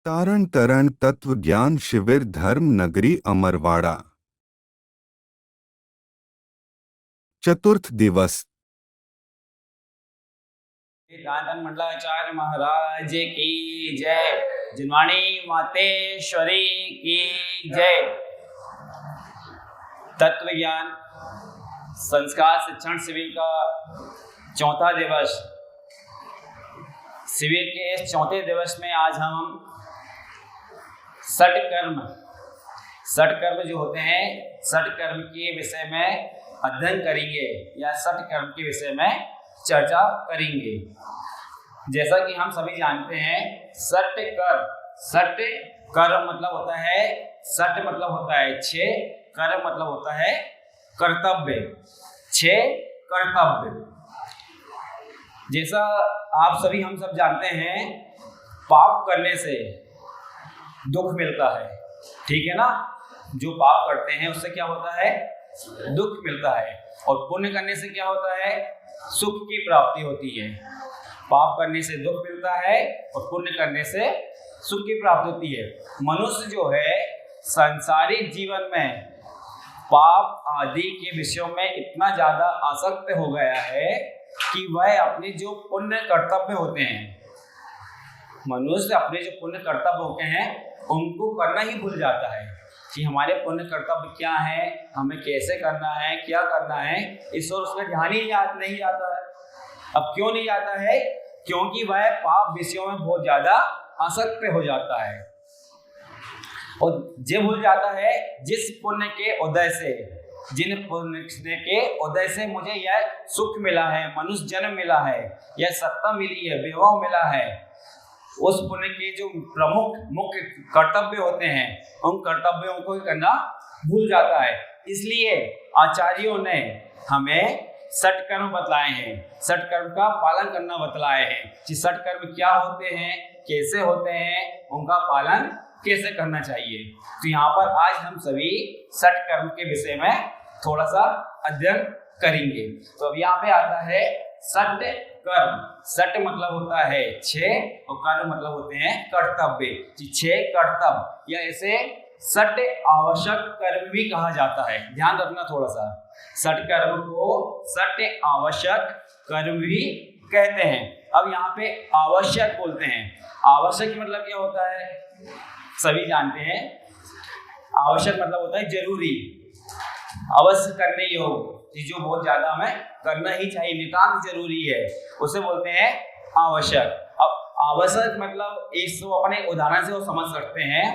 तारण तरण तत्व ज्ञान शिविर धर्म नगरी अमरवाड़ा। चतुर्थ दिवस। दादन मंडलाचार्य महाराज की जय। जिनवाणी मातेश्वरी की जय। तत्व ज्ञान संस्कार शिक्षण शिविर का चौथा दिवस। शिविर के इस चौथे दिवस में आज हम सठ कर्म जो होते हैं, सठ कर्म के विषय में अध्ययन करेंगे या सठ कर्म के विषय में चर्चा करेंगे। जैसा कि हम सभी जानते हैं, सठ कर्म मतलब होता है, सठ मतलब होता है 6, कर्म मतलब होता है कर्तव्य, 6 कर्तव्य। जैसा आप सभी हम सब जानते हैं, पाप करने से दुख मिलता है, ठीक है ना। जो पाप करते हैं उससे क्या होता है, दुख मिलता है, और पुण्य करने से क्या होता है, सुख की प्राप्ति होती है। पाप करने से दुख मिलता है और पुण्य करने से सुख की प्राप्ति होती है। मनुष्य जो है सांसारिक जीवन में पाप आदि के विषयों में इतना ज्यादा आसक्त हो गया है कि वह अपने जो पुण्य कर्तव्य होते हैं, मनुष्य अपने जो पुण्य कर्तव्य होते हैं उनको करना ही भूल जाता है कि हमारे पुण्य कर्तव्य क्या है, हमें कैसे करना है, क्या करना है, इस और उसमें ध्यान ही नहीं जाता है। अब क्यों नहीं जाता है? क्योंकि वह पाप विषयों में बहुत ज्यादा आसक्त हो जाता है, और ये भूल जाता है जिस पुण्य के उदय से, जिन पुण्य के उदय से मुझे यह सुख मिला है, मनुष्य जन्म मिला है, यह सत्ता मिली है, वैभव मिला है, उस पुण्य के जो प्रमुख मुख्य कर्तव्य होते हैं उन कर्तव्यों को करना भूल जाता है। इसलिए आचार्यों ने हमें सठ कर्म बतलाए हैं, सठ कर्म का पालन करना बतलाए हैं कि सठ कर्म क्या होते हैं, कैसे होते हैं, उनका पालन कैसे करना चाहिए। तो यहाँ पर आज हम सभी सठ कर्म के विषय में थोड़ा सा अध्ययन करेंगे। तो अब यहाँ पे आता है सठ कर्म। सठ मतलब होता है 6 और कर्म मतलब होते हैं कर्तव्य। 6 कर्तव्य या इसे सठ आवश्यक कर्म भी कहा जाता है। ध्यान रखना थोड़ा सा, सठ कर्म को सठ आवश्यक कर्म भी कहते हैं। अब यहाँ पे आवश्यक बोलते हैं। आवश्यक मतलब क्या होता है, सभी जानते हैं। आवश्यक मतलब होता है जरूरी, अवश्य करने योग्य, जो बहुत ज्यादा हमें करना ही चाहिए, नितांत जरूरी है, उसे बोलते हैं आवश्यक। अब आवश्यक मतलब इसको अपने उदाहरण से वो समझ सकते हैं।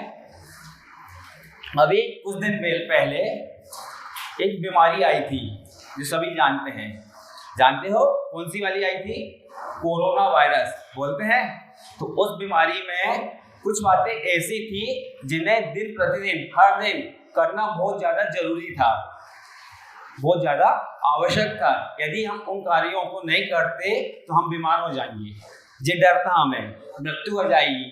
अभी कुछ दिन पहले एक बीमारी आई थी जो सभी जानते हैं। जानते हो कौन सी वाली आई थी? कोरोना वायरस बोलते हैं। तो उस बीमारी में कुछ बातें ऐसी थी जिन्हें दिन प्रतिदिन हर दिन करना बहुत ज्यादा जरूरी था, बहुत ज्यादा आवश्यक था। यदि हम उन कार्यों को नहीं करते तो हम बीमार हो जाएंगे, ये डर था, हमें मृत्यु हो जाएगी,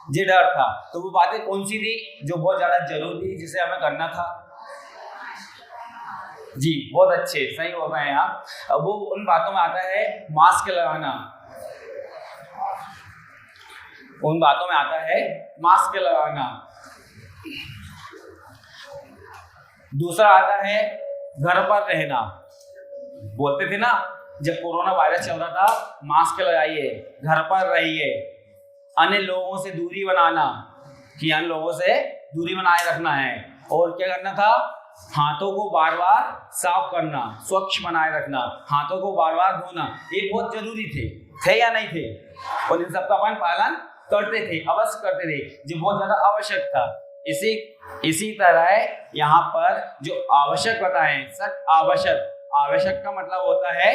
ये डर था। तो वो बातें कौन सी थी जो बहुत ज्यादा जरूरी थी, जिसे हमें करना था? जी बहुत अच्छे, सही हो गए हैं आप। अब वो उन बातों में आता है मास्क लगाना, उन बातों में आता है मास्क लगाना। दूसरा आता है घर पर रहना। बोलते थे ना जब कोरोना वायरस चल रहा था, मास्क लगाइए, घर पर रहिए, अन्य लोगों से दूरी बनाना, कि अन्य लोगों से दूरी बनाए रखना है। और क्या करना था? हाथों को बार बार साफ करना, स्वच्छ बनाए रखना, हाथों को बार बार धोना। ये बहुत जरूरी थे या नहीं थे? और इन सबका अपन पालन करते थे, अवश्य करते थे, जो बहुत ज्यादा आवश्यक था। इसी तरह यहाँ पर जो आवश्यक बताए, सठ आवश्यक। आवश्यक का मतलब होता है,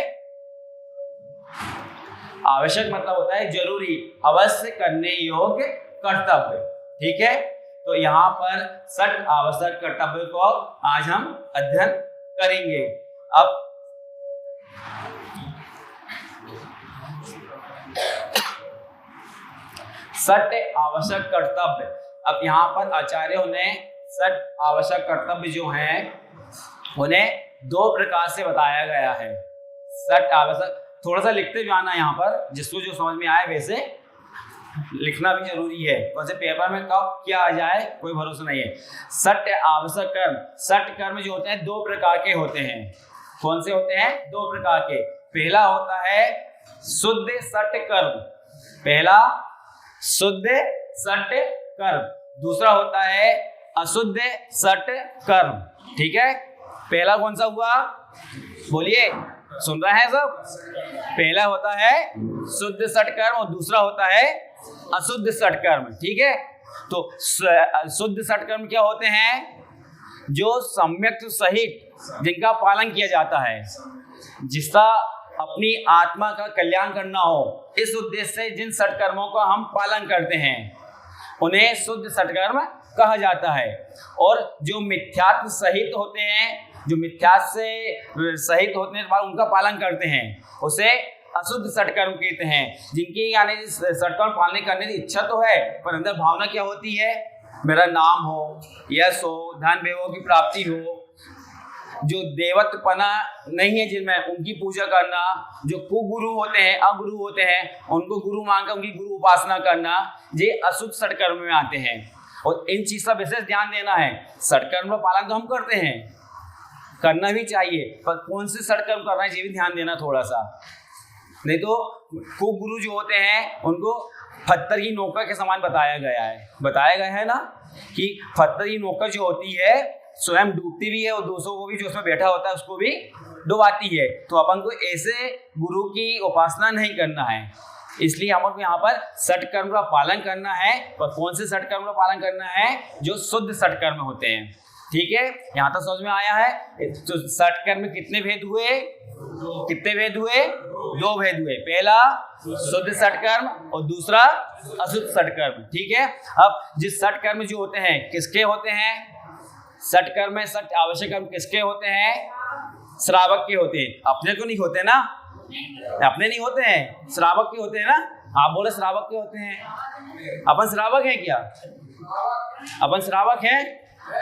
आवश्यक मतलब होता है जरूरी, अवश्य करने योग्य कर्तव्य, ठीक है। तो यहाँ पर सठ आवश्यक कर्तव्य को आज हम अध्ययन करेंगे। अब सठ आवश्यक कर्तव्य, अब यहाँ पर आचार्यों ने सठ आवश्यक कर्तव्य जो हैं उन्हें 2 प्रकार से बताया गया है। सठ आवश्यक, थोड़ा सा लिखते भी आना यहाँ पर, जिसको जो समझ में आए वैसे लिखना भी जरूरी है, वैसे पेपर में कब क्या आ जाए कोई भरोसा नहीं है। सट आवश्यक कर्म, सट कर्म जो होते हैं दो प्रकार के होते हैं। कौन से होते हैं? दो प्रकार के। पहला होता है शुद्ध सट कर्म, पहला शुद्ध सट कर्म, दूसरा होता है अशुद्ध सट कर्म। ठीक है, पहला कौन सा हुआ? बोलिए, सुन रहे हैं सब? पहला होता है शुद्ध सट कर्म और दूसरा होता है अशुद्ध सट कर्म। ठीक है, तो शुद्ध सट कर्म क्या होते हैं? जो सम्यक सहित जिनका पालन किया जाता है, जिसका अपनी आत्मा का कल्याण करना हो, इस उद्देश्य से जिन सत्कर्मों का हम पालन करते हैं उन्हें शुद्ध सत्कर्म कहा जाता है। और जो मिथ्यात्व सहित होते हैं, जो मिथ्यात्व से सहित होते हैं उनका पालन करते हैं, उसे अशुद्ध सत्कर्म कहते हैं। जिनकी यानी सत्कर्म पालने करने की इच्छा तो है, पर अंदर भावना क्या होती है? मेरा नाम हो, यश हो, धन वैभव की प्राप्ति हो। जो देवत्वपना नहीं है जिनमें, उनकी पूजा करना। जो कुगुरु होते हैं, अगुरु होते हैं, उनको गुरु मानकर उनकी गुरु उपासना करना, ये अशुद्ध सत्कर्म में आते हैं। और इन चीज का विशेष ध्यान देना है। सत्कर्म का पालन तो हम करते हैं, करना भी चाहिए, पर कौन से सत्कर्म करना है ये भी ध्यान देना थोड़ा सा। नहीं तो कुगुरु जो होते हैं उनको पत्थर की नौका के समान बताया गया है ना, कि पत्थर की नौका जो होती है स्वयं डूबती भी है और दूसरों को भी जो उसमें बैठा होता है उसको भी डुबाती है। तो अपन को ऐसे गुरु की उपासना नहीं करना है, इसलिए अपन को यहाँ पर सत्कर्म का पालन करना है। पर कौन से सत्कर्म का पालन करना है? जो शुद्ध सत्कर्म होते हैं। ठीक है, यहाँ तक समझ में आया है? तो सत्कर्म कितने भेद हुए? कितने भेद हुए? दो भेद हुए। पहला शुद्ध सत्कर्म और दूसरा अशुद्ध सत्कर्म। ठीक है, अब जिस सत्कर्म जो होते हैं किसके होते हैं? सत्कर्म में सत्य आवश्यक कर्म किसके होते हैं? श्रावक के होते हैं। अपने को नहीं होते ना, अपने नहीं होते हैं, श्रावक के होते हैं ना। आप बोले श्रावक के होते हैं, अपन श्रावक हैं क्या? अपन श्रावक हैं?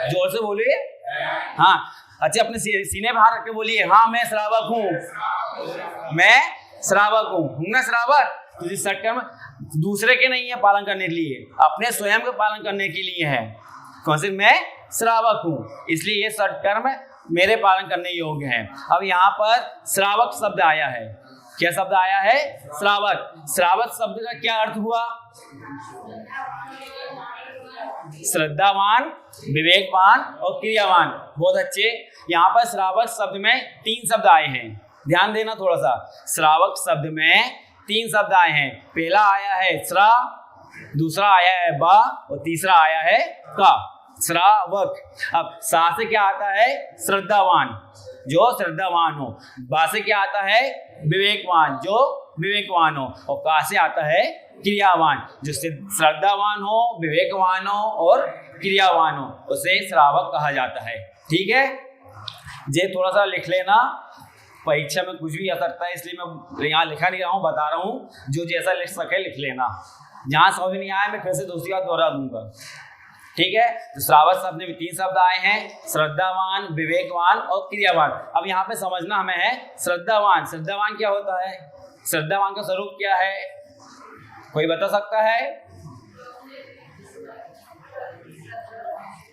जोर से बोलिए। हाँ, अच्छा, अपने सीने बाहर रख के बोलिए, हाँ मैं श्रावक हूँ, मैं श्रावक हूँ ना श्रावक। तो जिस सत्कर्म दूसरे के नहीं है पालन करने के लिए, अपने स्वयं के पालन करने के लिए है। कौन से? मैं श्रावक हूँ, इसलिए ये सत्कर्म मेरे पालन करने योग्य है। अब यहाँ पर श्रावक शब्द आया है। क्या शब्द आया है? श्रावक। श्रावक शब्द का क्या अर्थ हुआ? श्रद्धावान, विवेकवान और क्रियावान। बहुत अच्छे। यहाँ पर श्रावक शब्द में 3 शब्द आए हैं, ध्यान देना थोड़ा सा। श्रावक शब्द में 3 शब्द आए हैं। पहला आया है श्रा, दूसरा आया है बा और तीसरा आया है का। श्रावक। अब सा से क्या आता है? श्रद्धावान, जो श्रद्धावान हो। बा से क्या आता है? विवेकवान, जो विवेकवान हो। और का से आता है क्रियावान, जो श्रद्धावान हो, विवेकवान हो और क्रियावान हो, उसे श्रावक कहा जाता है। ठीक है, ये थोड़ा सा लिख लेना, परीक्षा में कुछ भी आ सकता है, इसलिए मैं यहाँ लिखा नहीं रहा हूँ, बता रहा हूँ। जो जैसा लिख सके लिख लेना। जहाँ समझ नहीं आया मैं फिर से दूसरी बार दोहरा दूंगा। ठीक है, तो श्रावक शब्द में 3 शब्द आए हैं, श्रद्धावान, विवेकवान और क्रियावान। अब यहाँ पे समझना हमें है श्रद्धावान। श्रद्धावान क्या होता है? श्रद्धावान का स्वरूप क्या है? कोई बता सकता है?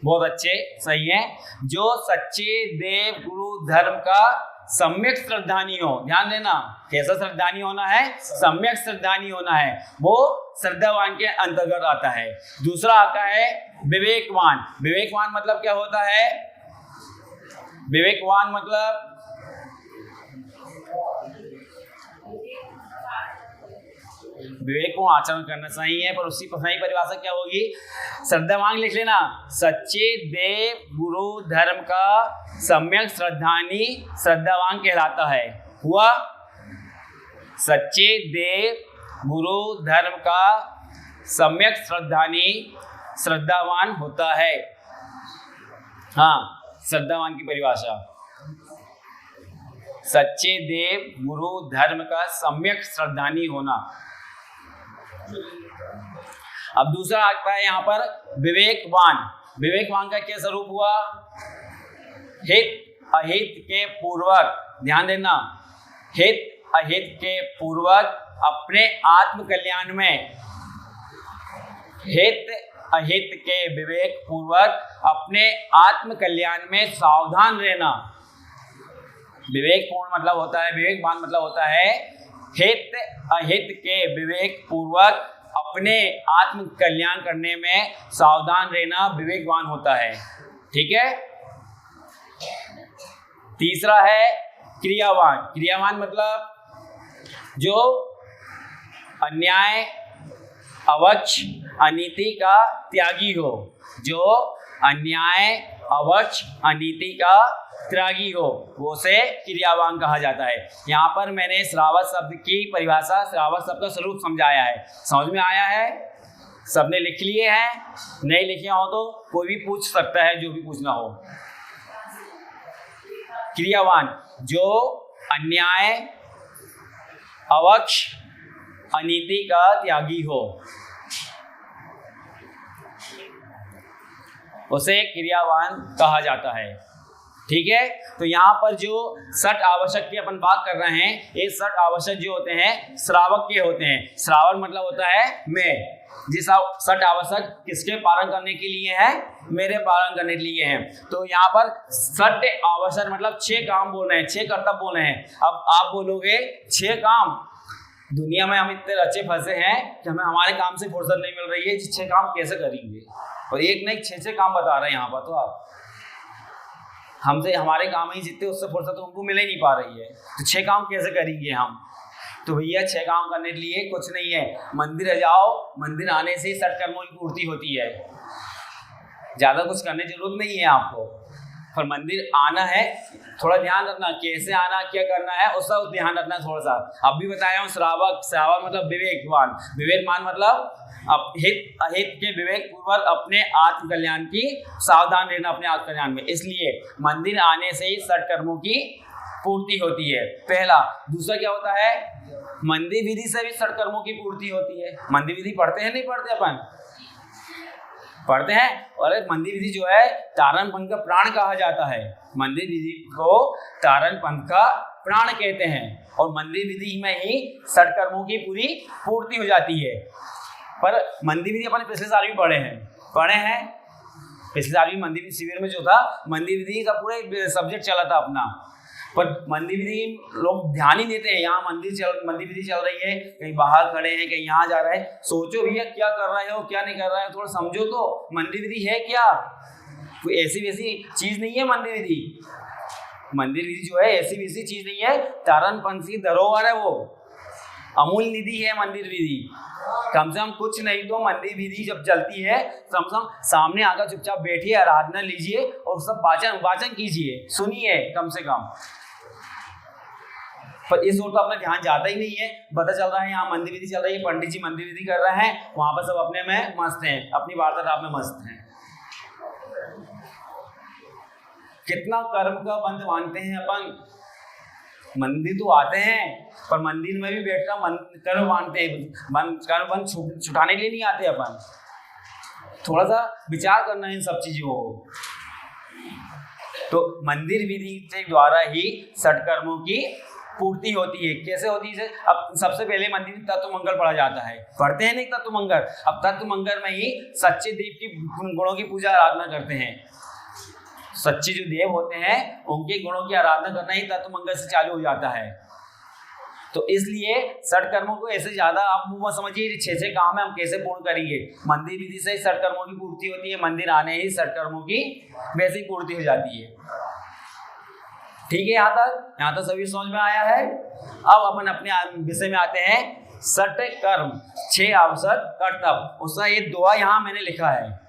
बहुत अच्छे, सही है। जो सच्चे देव गुरु धर्म का सम्यक श्रद्धानी हो। ध्यान देना, कैसा श्रद्धानी होना है? सम्यक श्रद्धानी होना है, वो श्रद्धावान के अंतर्गत आता है। दूसरा आता है विवेकवान। विवेकवान मतलब क्या होता है? विवेकवान मतलब विवेक को आचरण करना सही है, पर उसकी सही परिभाषा क्या होगी? श्रद्धावान लिख लेना। सच्चे देव गुरु धर्म का सम्यक श्रद्धानी श्रद्धावान कहलाता है। हुआ? सच्चे देव गुरु धर्म का सम्यक श्रद्धानी श्रद्धावान होता है। हाँ, श्रद्धावान की परिभाषा, सच्चे देव गुरु धर्म का सम्यक श्रद्धानी होना। अब दूसरा आता है यहाँ पर विवेकवान। विवेकवान का क्या स्वरूप हुआ? हित अहित के पूर्वक, ध्यान देना, हित अहित के पूर्वक अपने आत्म कल्याण में हित अहित के विवेक पूर्वक अपने आत्म कल्याण में सावधान रहना। विवेकपूर्ण मतलब होता है, विवेकवान मतलब होता है हित अहित के विवेक पूर्वक अपने आत्म कल्याण करने में सावधान रहना विवेकवान होता है। ठीक है। तीसरा है क्रियावान। क्रियावान मतलब जो अन्याय अवक्ष अनीति का त्यागी हो, जो अन्याय अवक्ष अनीति का त्यागी हो, वो से क्रियावान कहा जाता है। यहाँ पर मैंने श्रावक शब्द की परिभाषा, श्रावक शब्द का स्वरूप समझाया है। समझ में आया है? सबने लिख लिए हैं? नहीं लिखे हो तो कोई भी पूछ सकता है, जो भी पूछना हो। क्रियावान जो अन्याय अवक्ष अनीति का त्यागी हो, उसे क्रियावान कहा जाता है। ठीक है। तो यहाँ पर जो षट आवश्यक की अपन बात कर रहे हैं, ये षट आवश्यक जो होते हैं श्रावक के होते हैं। श्रावक मतलब होता है मैं। जिस षट आवश्यक किसके पालन करने के लिए है? मेरे पालन करने के लिए है। तो यहाँ पर षट आवश्यक मतलब 6 काम बोल रहे हैं, 6 कर्तव्य बोल रहे हैं। अब आप बोलोगे 6 काम, दुनिया में हम इतने अच्छे फंसे हैं कि हमें हमारे काम से फुर्सत नहीं मिल रही है, 6 काम कैसे करेंगे? और एक नहीं 6 काम बता रहे हैं यहाँ पर। तो आप हमसे हमारे काम ही जितने उससे फुर्सत उनको मिल ही नहीं पा रही है, तो 6 काम कैसे करेंगे हम? तो भैया 6 काम करने के लिए कुछ नहीं है, मंदिर जाओ, मंदिर आने से ही षट कर्मों की पूर्ति होती है। ज़्यादा कुछ करने की जरूरत नहीं है आपको, पर मंदिर आना है, थोड़ा ध्यान रखना कैसे आना, क्या करना है, उसका ध्यान रखना थोड़ा सा। अब भी बताया हूँ श्रावक। श्रावक मतलब विवेकवान। विवेकवान मतलब हित अहित के विवेक पूर्वक अपने आत्म कल्याण की सावधान रहना, अपने आत्म कल्याण में। इसलिए मंदिर आने से ही षट कर्मों की पूर्ति होती है, पहला। दूसरा क्या होता है? मंदिर विधि से भी षट कर्मों की पूर्ति होती है। मंदिर विधि पढ़ते हैं नहीं पढ़ते? अपन पढ़ते हैं। और मंदिर विधि जो है तारण पंथ का प्राण कहा जाता है। मंदिर विधि को तारण पंथ का प्राण कहते हैं, और मंदिर विधि में ही षट कर्मों की पूरी पूर्ति हो जाती है। पर मंदिर विधि अपन पिछले साल भी पढ़े हैं। पिछले साल भी मंदिर शिविर में जो था, मंदिर विधि का पूरा सब्जेक्ट चला था अपना। पर मंदिर विधि लोग ध्यान ही देते हैं। यहाँ मंदिर विधि चल रही है, कहीं बाहर खड़े हैं, कहीं यहाँ जा रहे हैं। सोचो भैया क्या कर रहे हो, क्या नहीं कर रहे हो, थोड़ा समझो तो। मंदिर विधि है क्या? कोई ऐसी वैसी चीज नहीं है मंदिर विधि। मंदिर विधि जो है ऐसी वैसी चीज नहीं है, तारण पंथ की धरोहर है, वो अमूल्य निधि है मंदिर विधि। कम से कम कुछ नहीं तो मंदिर विधि जब चलती है, कम से कम सामने आकर चुपचाप बैठिए, आराधना लीजिए और सब वाचन कीजिए, सुनिए कम से कम। पर इस ओर तो अपना ध्यान जाता ही नहीं है। पता चल रहा है यहाँ मंदिर विधि चल रही है, पंडित जी मंदिर विधि कर रहे हैं, वहां पर सब अपने में मस्त हैं, अपनी वार्तालाप में मस्त हैं। कितना कर्म का बंध मानते हैं अपन। मंदिर तो आते हैं, पर मंदिर में भी बैठकर कर्म मानते हैं, कर्म बंध छुटाने के लिए नहीं आते अपन। थोड़ा सा विचार करना है इन सब चीजों को। तो मंदिर विधि के द्वारा ही षट कर्मों की पूर्ति होती है। कैसे होती है? अब सबसे पहले मंदिर में तत्व मंगल पढ़ा जाता है, पढ़ते हैं नहीं तत्व मंगल? अब तत्व मंगल में ही सच्चे देव की गुणों की पूजा आराधना करते हैं। सच्चे जो देव होते हैं उनके गुणों की आराधना करना ही तत्व मंगल से चालू हो जाता है। तो इसलिए षट कर्मों को ऐसे ज्यादा आप मुंह समझिए, 6 काम है हम कैसे पूर्ण करेंगे। मंदिर विधि से षट कर्मों की पूर्ति होती है, मंदिर आने ही षट कर्मों की वैसी पूर्ति हो जाती है। ठीक है, यहाँ तक सभी समझ में आया है। अब अपन अपने विषय में आते हैं। षट कर्म 6 आवश्यक कर्तव्य, उसका ये दुआ यहाँ मैंने लिखा है,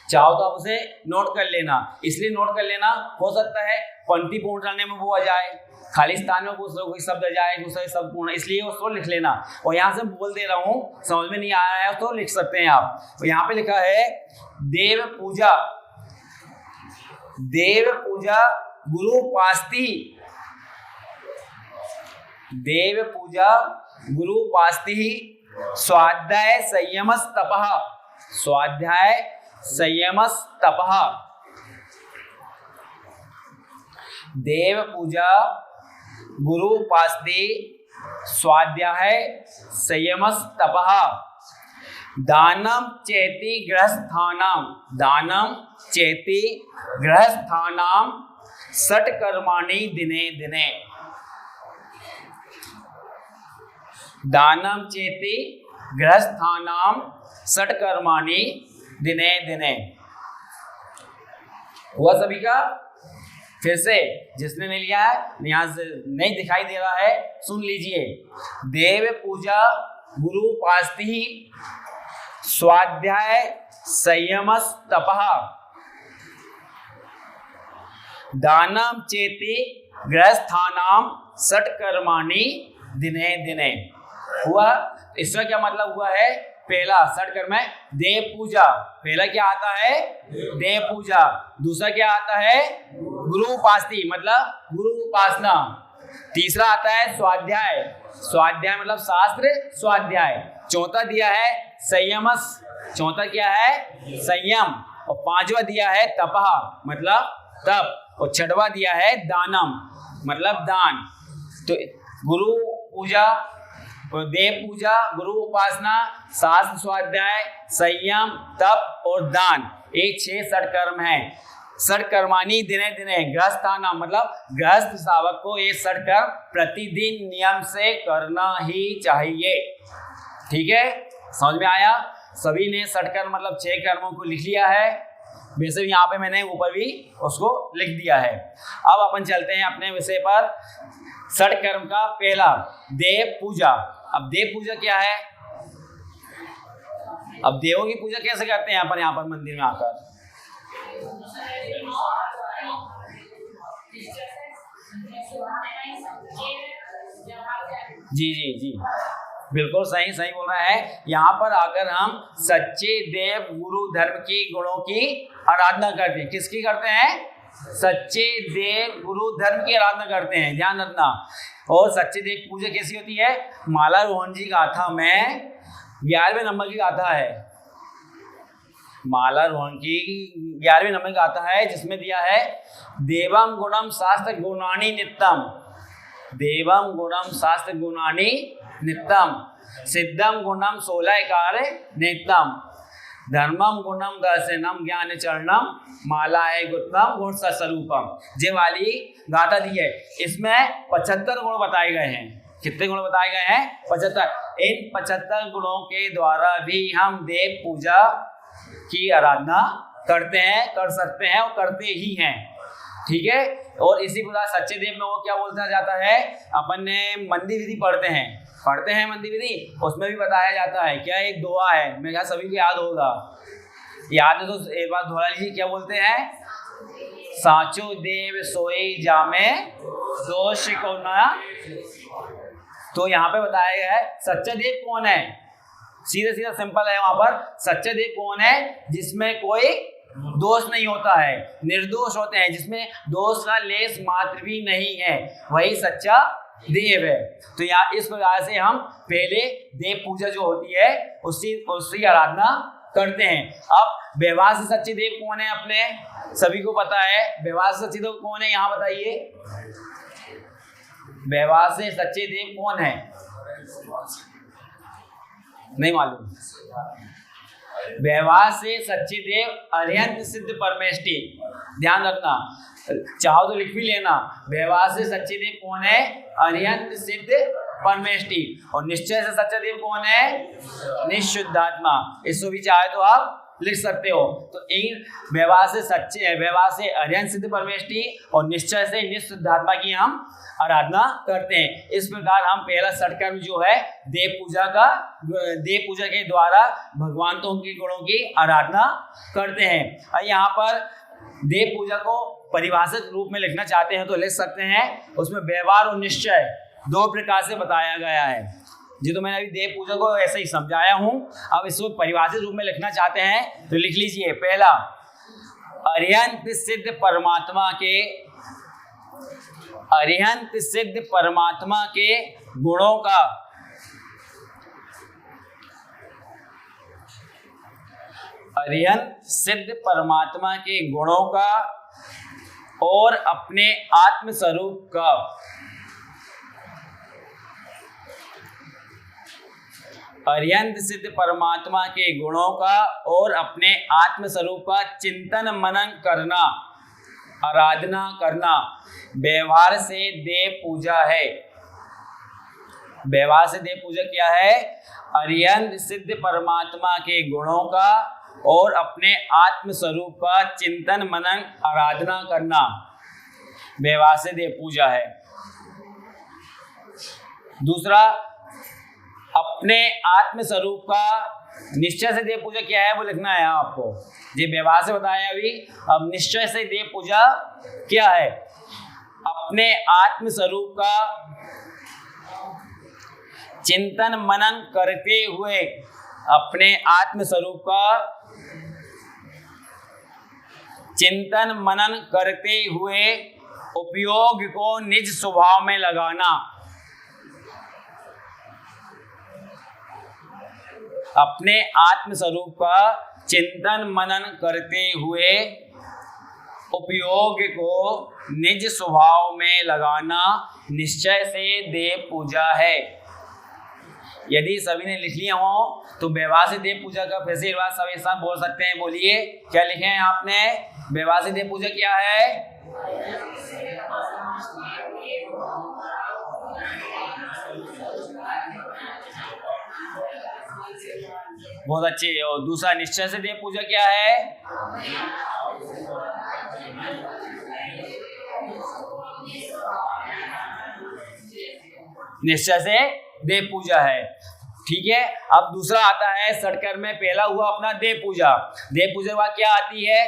चाहो तो आप उसे नोट कर लेना। इसलिए नोट कर लेना, हो सकता है पंक्ति पूर्ण करने में वो आ जाए, खाली स्थान में कोई शब्द आ जाए, दूसरा शब्द पूर्ण, इसलिए उसको लिख लेना। और यहाँ से बोल दे रहा हूँ, समझ में नहीं आ रहा है तो लिख सकते हैं आप। तो यहाँ पे लिखा है देव पूजा गुरु उपास्ति। देव पूजा गुरु उपास्ति स्वाध्याय संयमस तपः। स्वाध्याय संयमस तपः। देव पूजा गुरु उपास्ति स्वाध्याय संयमस तपः। दानम चेति गृहस्थानाम, दानम चेति गृहस्थानाम षट कर्माणि दिने दिने। दानम चेति गृहस्थानाम षट कर्माणि दिने दिने। हुआ सभी का? फिर से जिसने नहीं लिया है, यहां से नहीं दिखाई दे रहा है, सुन लीजिए। देव पूजा, गुरु उपासति, स्वाध्याय, संयमस तपः, दानम चेति गृहस्थानाम षट कर्माणि दिने दिने। हुआ? इसका क्या मतलब हुआ है? पहला षट कर्म है देव पूजा, पहला क्या आता है? देव पूजा। दूसरा क्या आता है? गुरु उपासती, मतलब गुरु उपासना। तीसरा आता है स्वाध्याय, स्वाध्याय मतलब शास्त्र स्वाध्याय। चौथा दिया है संयमस, चौथा क्या है? संयम। और पांचवा दिया है तपः, मतलब तप। और छठवा दिया है दानम, मतलब दान। तो गुरु पूजा, देव पूजा, गुरु उपासना, शास्त्र स्वाध्याय, संयम, तप और दान, ये 6 षटकर्म हैं। षटकर्माणि दिने दिने, गृहस्थाना मतलब गृहस्थ शावक को ये षटकर्म प्रतिदिन नियम से करना ही चाहिए। ठीक है, समझ में आया? सभी ने षटकर्म मतलब 6 कर्मों को लिख लिया है। वैसे भी यहाँ पे मैंने ऊपर भी उसको लिख दिया है। अब अपन चलते हैं अपने विषय पर। षटकर्म का पहला देव पूजा। अब देव पूजा क्या है? अब देवों की पूजा कैसे करते हैं अपन यहाँ पर मंदिर में आकर? जी जी जी, बिल्कुल सही सही बोल रहा है। यहाँ पर आकर हम सच्चे देव गुरु धर्म की गुणों की आराधना करते हैं। किसकी करते हैं? सच्चे देव गुरु धर्म की आराधना करते हैं, ध्यान रखना। और सच्चे देव पूजा कैसी होती है? माला रोहन जी गाथा में 11वें नंबर की गाथा है। माला रोहन की 11वें नंबर की गाथा है, जिसमें दिया है देवम गुणम शास्त्र गुणानी नित्यम, देवम गुणम शास्त्र गुणानी नित्यम, सिद्धम गुणम 16 कार्य नित्यम, धर्मम गुणम दर्शनम ज्ञान चरणम, मालाए गुप्तम गुण स्वरूपम। ये वाली गाथा दी है। इसमें 75 गुण बताए गए हैं। कितने गुण बताए गए हैं? 75। इन 75 गुणों के द्वारा भी हम देव पूजा की आराधना करते हैं, कर सकते हैं और करते ही हैं। ठीक है, और इसी प्रकार सच्चे देव में वो क्या बोलता जाता है? अपन ने मंदिर विधि पढ़ते हैं मंदिर विधि, उसमें भी बताया जाता है क्या? एक दुआ है, मेरे ख्याल सभी को याद होगा। याद है तो एक बार दोहरा लीजिए। क्या बोलते हैं? साचो देव सोए जामे दोष को ना। तो यहाँ पे बताया गया है सच्चा देव कौन है? सीधा सीधा सिंपल है। वहां पर सच्चा देव कौन है? जिसमें कोई दोष नहीं होता है, निर्दोष होते हैं, जिसमें दोष का लेस मात्र भी नहीं है, वही सच्चा देव है। तो यहाँ इस प्रकार से हम पहले देव पूजा जो होती है उसकी आराधना करते हैं। अब व्यवहार से सच्चे देव कौन है? अपने सभी को पता है। व्यवहार से सच्चे देव कौन है? यहाँ बताइए, व्यवहार से सच्चे देव कौन है? नहीं मालूम? व्यवहार से सच्चे देव अरिहंत सिद्ध परमेष्टि। ध्यान रखना, चाहो तो लिख भी लेना। व्यवहार से सच्चे देव कौन है? अरिहंत सिद्ध परमेष्टि। और निश्चय से सच्चा देव कौन है? निशुद्धात्मा। इसको भी चाहे तो आप लिख सकते हो। तो इन व्यवहार से सच्चे, व्यवहार से अरिहंत सिद्ध परमेष्टि और निश्चय से निशुद्धात्मा की हम आराधना करते हैं। इस प्रकार हम पहला षटकर्म जो है देव पूजा के द्वारा भगवानों के गुणों की आराधना करते हैं। और यहाँ पर देव पूजा को परिभाषित रूप में लिखना चाहते हैं तो लिख सकते हैं। उसमें व्यवहार और निश्चय 2 प्रकार से बताया गया है। जी, तो मैंने अभी देव पूजा को ऐसे ही समझाया हूँ। अब इसको परिभाषित रूप में लिखना चाहते हैं तो लिख लीजिए। पहला, अरिहंत सिद्ध परमात्मा के, अरिहंत सिद्ध परमात्मा के गुणों का, अरिहंत सिद्ध परमात्मा के गुणों का और अपने आत्म स्वरूप का, अर्यंत सिद्ध परमात्मा के गुणों का और अपने आत्म स्वरूप का चिंतन मनन करना, आराधना करना व्यवहार से देव पूजा है। व्यवहार से देव पूजा क्या है? अर्यंत सिद्ध परमात्मा के गुणों का और अपने आत्म स्वरूप का चिंतन मनन आराधना करना व्यवहार से देव पूजा है। दूसरा, अपने आत्म स्वरूप का निश्चय से देव पूजा क्या है वो लिखना है आपको। ये व्यवहार से बताया अभी, अब निश्चय से देव पूजा क्या है? अपने आत्म स्वरूप का चिंतन मनन करते हुए, अपने आत्म स्वरूप का चिंतन मनन करते हुए उपयोग को निज स्वभाव में लगाना। अपने आत्म स्वरूप का चिंतन मनन करते हुए उपयोग को निज स्वभाव में लगाना निश्चय से देव पूजा है। यदि सभी ने लिख लिया हो तो व्यवहार से देव पूजा का फिर से एक बार सब एक साथ बोल सकते हैं। बोलिए, क्या लिखे हैं आपने? व्यवहार से देव पूजा क्या है? बहुत अच्छे। और दूसरा, निश्चय से देव पूजा क्या है? निश्चय से देव पूजा है। ठीक है। अब दूसरा आता है षटकर्म में पहला हुआ अपना देव पूजा। देव पूजा के बाद क्या आती है?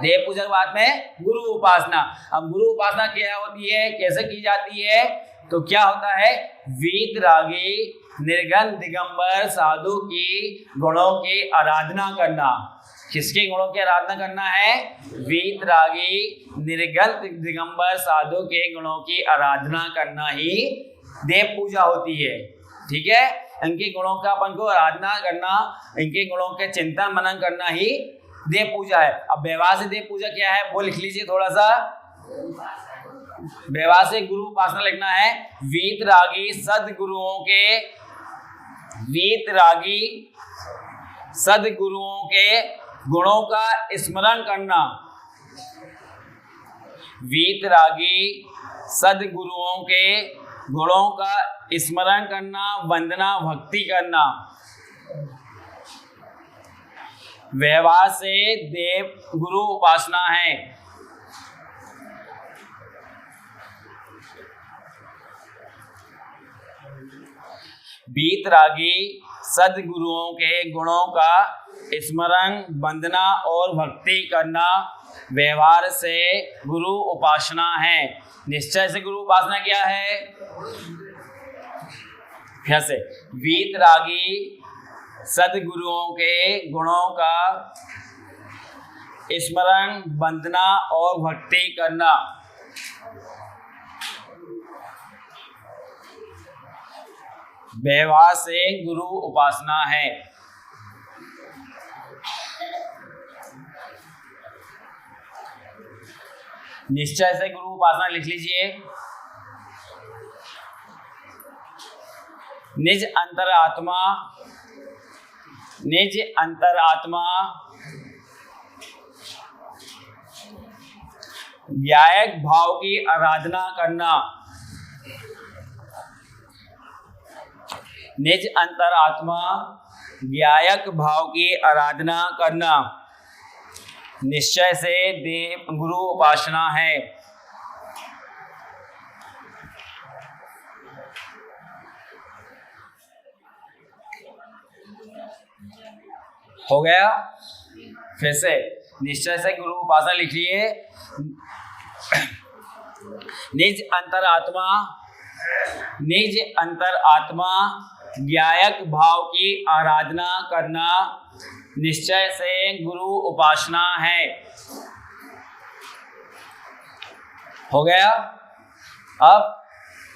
देव पूजा के बाद में गुरु उपासना। अब गुरु उपासना क्या होती है, कैसे की जाती है? तो क्या होता है? वीतरागी निर्गन दिगंबर साधु की गुणों की आराधना करना। किसके गुणों की आराधना करना है? वीतरागी निर्गन दिगंबर साधु के गुणों की आराधना करना ही देव पूजा होती है। ठीक है। इनके गुणों का अपन को आराधना करना, इनके गुणों के चिंतन मनन करना ही देव पूजा है। अब व्यवहार से देव पूजा क्या है वो लिख लीजिए थोड़ा सा। व्यवहार से गुरु उपासना लिखना है। वीतरागी सद्गुरुओं के गुणों का स्मरण करना। वीतरागी सद्गुरुओं के गुणों का स्मरण करना, वंदना भक्ति करना। व्यवहार से देव गुरु उपासना है। वीतरागी सद्गुरुओं के गुणों का स्मरण, वंदना और भक्ति करना व्यवहार से गुरु उपासना है। निश्चय से गुरु उपासना क्या है? फिर से, वीतरागी सद्गुरुओं के गुणों का स्मरण, वंदना और भक्ति करना व्यवहार से गुरु उपासना है। निश्चय से गुरु उपासना लिख लीजिए। निज अंतरात्मा ज्ञायक भाव की आराधना करना। निज अंतरात्मा ज्ञायक भाव की आराधना करना निश्चय से देव गुरु उपासना है। हो गया। फिर से निश्चय से गुरु उपासना लिखिए। निज अंतरात्मा ज्ञायक भाव की आराधना करना निश्चय से गुरु उपासना है। हो गया। अब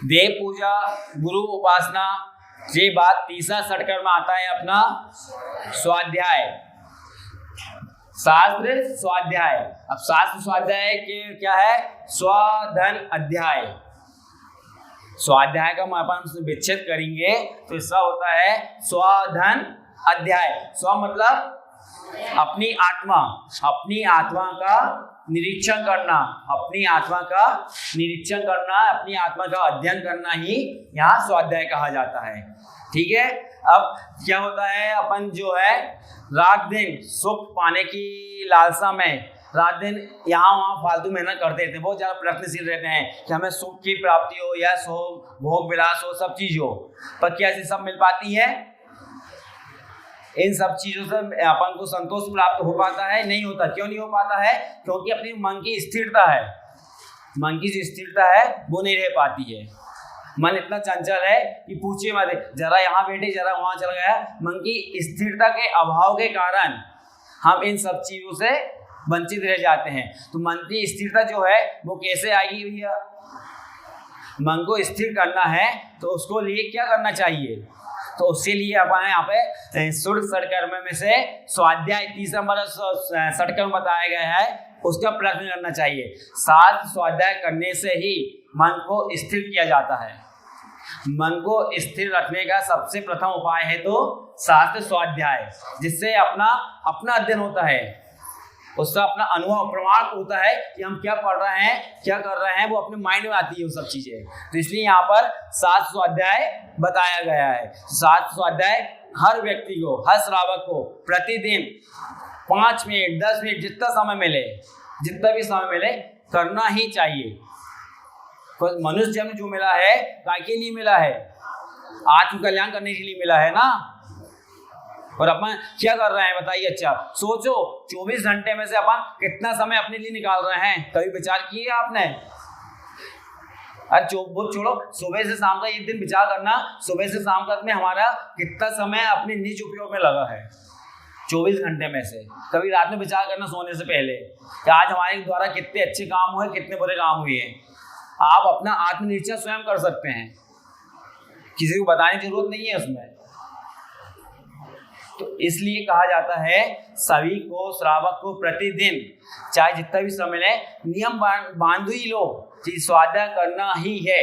देव पूजा, गुरु उपासना, ये बात तीसरा षटकर्म में आता है अपना स्वाध्याय, शास्त्र स्वाध्याय। अब शास्त्र स्वाध्याय के क्या है? स्वाधन अध्याय। स्वाध्याय का अपन विच्छेद करेंगे तो इसका होता है स्वाधन अध्याय। स्व मतलब अपनी आत्मा, अपनी आत्मा का निरीक्षण करना, अपनी आत्मा का निरीक्षण करना, अपनी आत्मा का अध्ययन करना ही यहाँ स्वाध्याय कहा जाता है। ठीक है। अब क्या होता है, अपन जो है रात दिन सुख पाने की लालसा में रात दिन यहाँ वहाँ फालतू मेहनत करते रहते हैं, बहुत ज़्यादा प्रयत्नशील रहते हैं कि हमें सुख की प्राप्ति हो, यश हो, भोग विलास हो, सब चीज़ हो, पर क्या ये सब मिल पाती है? इन सब चीज़ों से अपन को संतोष प्राप्त हो पाता है? नहीं होता। क्यों नहीं हो पाता है? क्योंकि अपनी मन की स्थिरता है, मन की जो स्थिरता है वो नहीं रह पाती है। मन इतना चंचल है कि पूछिए मत, जरा यहाँ बैठे जरा वहाँ चला गया। मन की स्थिरता के अभाव के कारण हम इन सब चीज़ों से वंचित रह जाते हैं। तो मन की स्थिरता जो है वो कैसे आएगी भैया? मन को स्थिर करना है तो उसको लिए क्या करना चाहिए? तो उसके लिए अपन यहाँ पे षोडश षट्कर्म में से स्वाध्याय 30 नंबर षट्कर्म बताया गया है, उसका प्रयत्न करना चाहिए। 7 स्वाध्याय करने से ही मन को स्थिर किया जाता है। मन को स्थिर रखने का सबसे प्रथम उपाय है तो शास्त्र स्वाध्याय, जिससे अपना अध्ययन होता है, उसका अपना अनुभव प्रमाण होता है कि हम क्या पढ़ रहे हैं, क्या कर रहे हैं, वो अपने माइंड में आती है वो सब चीजें। तो इसलिए यहाँ पर 7 स्वाध्याय बताया गया है। 7 स्वाध्याय हर व्यक्ति को, हर श्रावक को प्रतिदिन 5 मिनट 10 मिनट जितना समय मिले, जितना भी समय मिले करना ही चाहिए। मनुष्य जन्म जो मिला है काय के लिए मिला है? आत्म कल्याण करने के लिए मिला है ना। और अपन क्या कर रहे हैं बताइए? अच्छा सोचो, 24 घंटे में से अपन कितना समय अपने लिए निकाल रहे हैं? कभी विचार किए आपने? अरे वो छोड़ो, सुबह से शाम का एक दिन विचार करना, सुबह से शाम तक में हमारा कितना समय अपने निज उपयोग में लगा है 24 घंटे में से। कभी रात में विचार करना सोने से पहले कि आज हमारे द्वारा कितने अच्छे काम हुए, कितने बुरे काम हुए हैं। आप अपना आत्मनिरीक्षण स्वयं कर सकते हैं, किसी को बताने की जरूरत नहीं है उसमें। तो इसलिए कहा जाता है सभी को, श्रावक को प्रतिदिन चाहे जितना भी समय ले, नियम बांध ही लो कि स्वाध्याय करना ही है।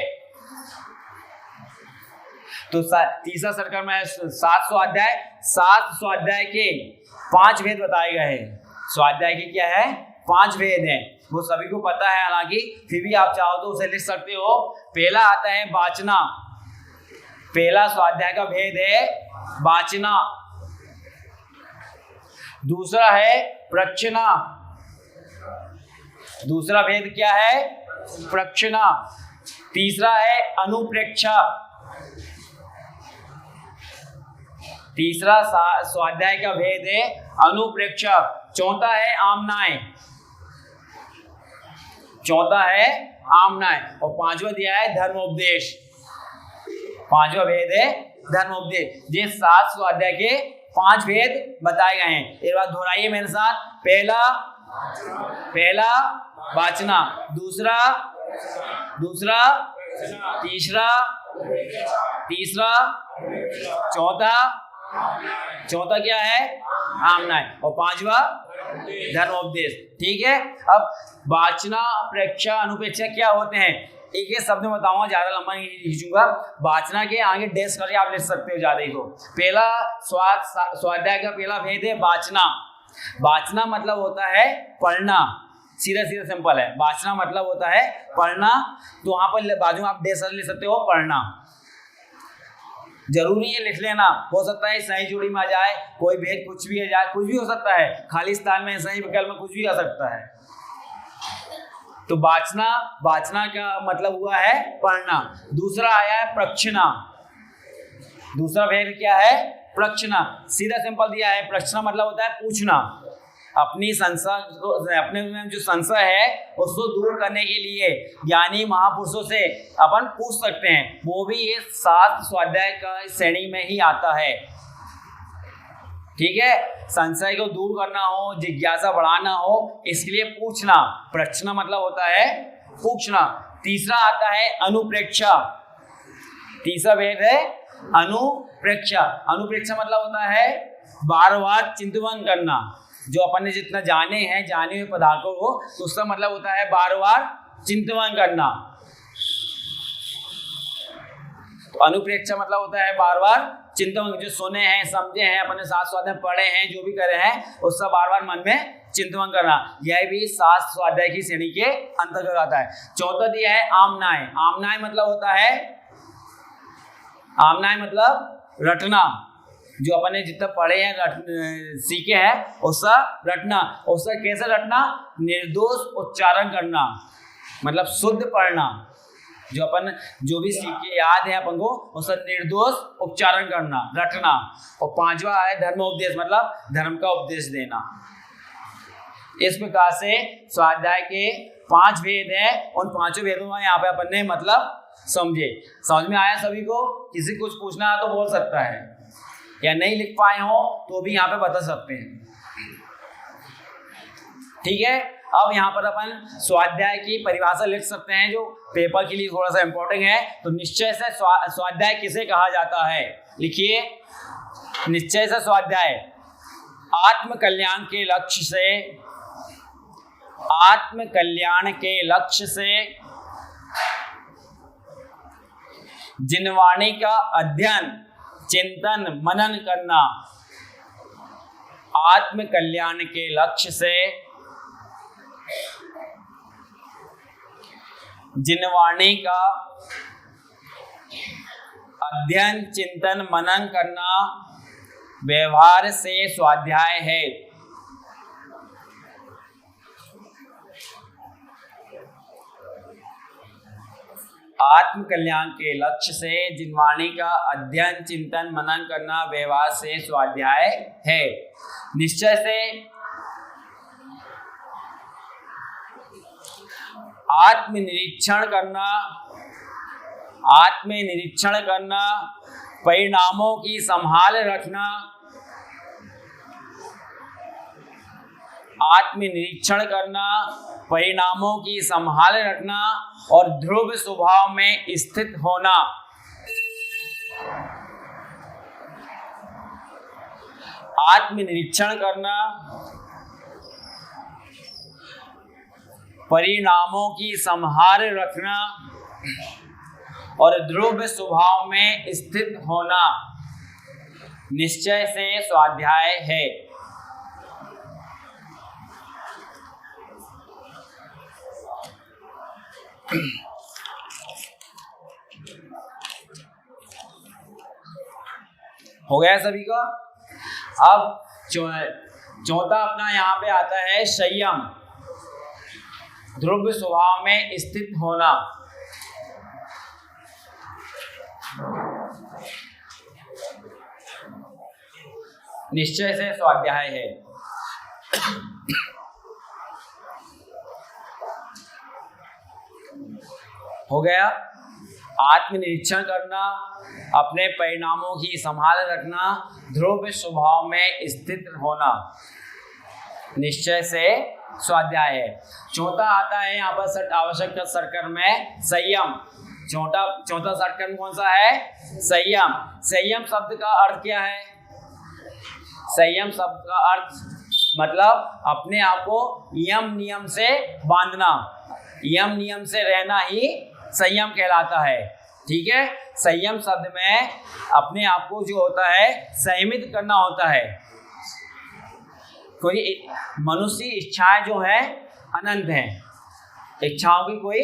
तो तीसरा षट्कर्म में 7 स्वाध्याय, 7 स्वाध्याय के 5 भेद बताए गए हैं। स्वाध्याय के क्या है? 5 भेद हैं, वो सभी को पता है, हालांकि फिर भी आप चाहो तो उसे लिख सकते हो। पहला आता है वाचना। पहला स्वाध्याय का भेद है वाचना। दूसरा है प्रक्षणा। दूसरा भेद क्या है? प्रक्षणा। तीसरा है अनुप्रेक्षा। तीसरा स्वाध्याय का भेद है अनुप्रेक्षा। चौथा है आमनाय। चौथा है आमनाय। और 5वां दिया है धर्मोपदेश। 5वां भेद है धर्मोपदेश। ये 7 स्वाध्याय के 5 भेद बताए गए हैं। एक बार दोहराइए मेरे साथ। पहला वाचना, दूसरा, तीसरा, चौथा क्या है? आमनाय। और 5वां धर्मोपदेश। ठीक है। अब वाचना, प्रेक्षा, अनुप्रेक्षा क्या होते हैं? एक एक शब्द में बताऊंगा, ज्यादा लंबा नहीं खींचूंगा। वाचना के आगे डैश करके आप लिख सकते हो ज्यादा ही। तो पहला स्वाध्याय का पहला भेद है वाचना। वाचना मतलब होता है पढ़ना, सीधा सीधा सिंपल है। वाचना मतलब होता है पढ़ना। तो वहां पर बाजू में आप डैश ले सकते हो, पढ़ना। जरूरी है लिख लेना, हो सकता है सही जोड़ी में आ जाए, कोई भेद कुछ भी आ जाए, कुछ भी हो सकता है। खाली स्थान में सही विकल्प में कुछ भी आ सकता है। तो वाचना का मतलब हुआ है पढ़ना। दूसरा आया है प्रक्षणा। दूसरा भेद क्या है? प्रक्षणा। सीधा सिंपल दिया है। प्रक्षणा मतलब होता है पूछना। अपनी संशय, अपने में जो संशय है उसको दूर करने के लिए ज्ञानी महापुरुषों से अपन पूछ सकते हैं। वो भी ये 7 स्वाध्याय का श्रेणी में ही आता है। ठीक है। संशय को दूर करना हो, जिज्ञासा बढ़ाना हो, इसके लिए पूछना। प्रश्न मतलब होता है पूछना। तीसरा आता है अनुप्रेक्षा। तीसरा भेद है अनुप्रेक्षा। अनुप्रेक्षा मतलब होता है बार बार चिंतन करना। जो अपन ने जितना जाने हैं, जाने हुए पदार्थों को, तो उसका मतलब होता है बार बार चिंतन करना। तो अनुप्रेक्षा मतलब होता है बार बार चिंतन, जो सुने हैं, समझे हैं, अपने साथ स्वाध्याय में पढ़े हैं, जो भी करे हैं उसका बार बार मन में चिंतन करना, यह भी शास्त्र स्वाध्याय की श्रेणी के अंतर्गत आता है। चौथा दिया है आमनाय। आमनाय मतलब होता है, आमनाय मतलब रटना, जो अपने जितना पढ़े हैं सीखे हैं उसका रटना। उसका कैसे रटना? निर्दोष उच्चारण करना, मतलब शुद्ध पढ़ना, जो अपन जो भी सीखे याद है अपन को उसका निर्दोष उच्चारण करना, रटना। और पांचवा है धर्मोपदेश, मतलब धर्म का उपदेश देना। इस प्रकार से स्वाध्याय के 5 भेद हैं, उन 5 भेदों में यहाँ पे अपन ने मतलब समझे। समझ में आया सभी को? किसी कुछ पूछना है तो बोल सकता है, या नहीं लिख पाए हो तो भी यहाँ पे बता सकते हैं। ठीक है, अब यहाँ पर अपन स्वाध्याय की परिभाषा लिख सकते हैं, जो पेपर के लिए थोड़ा सा इंपॉर्टेंट है। तो निश्चय से स्वाध्याय किसे कहा जाता है? लिखिए, निश्चय से स्वाध्याय आत्म कल्याण के लक्ष्य से, आत्म कल्याण के लक्ष्य से जिनवाणी का अध्ययन, चिंतन, मनन करना। आत्म कल्याण के लक्ष्य से जिनवाणी का अध्ययन, चिंतन, मनन करना व्यवहार से स्वाध्याय है। आत्म कल्याण के लक्ष्य से जिनवाणी का अध्ययन, चिंतन, मनन करना व्यवहार से स्वाध्याय है। निश्चय से आत्मनिरीक्षण करना, आत्मनिरीक्षण करना, परिणामों की संभाल रखना, आत्मनिरीक्षण करना, परिणामों की संभाल रखना और ध्रुव स्वभाव में स्थित होना। आत्मनिरीक्षण करना, परिणामों की संभाल रखना और ध्रुव स्वभाव में स्थित होना निश्चय से स्वाध्याय है। हो गया सभी का? अब चौथा अपना यहाँ पे आता है संयम, ध्रुव स्वभाव में स्थित होना। निश्चय से स्वाध्याय है। हो गया? आत्मनिरीक्षण करना, अपने परिणामों की संभाल रखना, ध्रुव स्वभाव में स्थित होना निश्चय से स्वाध्याय है। चौथा आता है यहाँ पर आवश्यक सर्कल में संयम। चौथा सर्कल कौन सा है? संयम। संयम शब्द का अर्थ क्या है? संयम शब्द का अर्थ मतलब अपने आप को यम नियम से बांधना, यम नियम से रहना ही संयम कहलाता है। ठीक है, संयम शब्द में अपने आप को जो होता है संयमित करना होता है। कोई मनुष्य इच्छाएं जो है अनंत हैं, इच्छाओं की कोई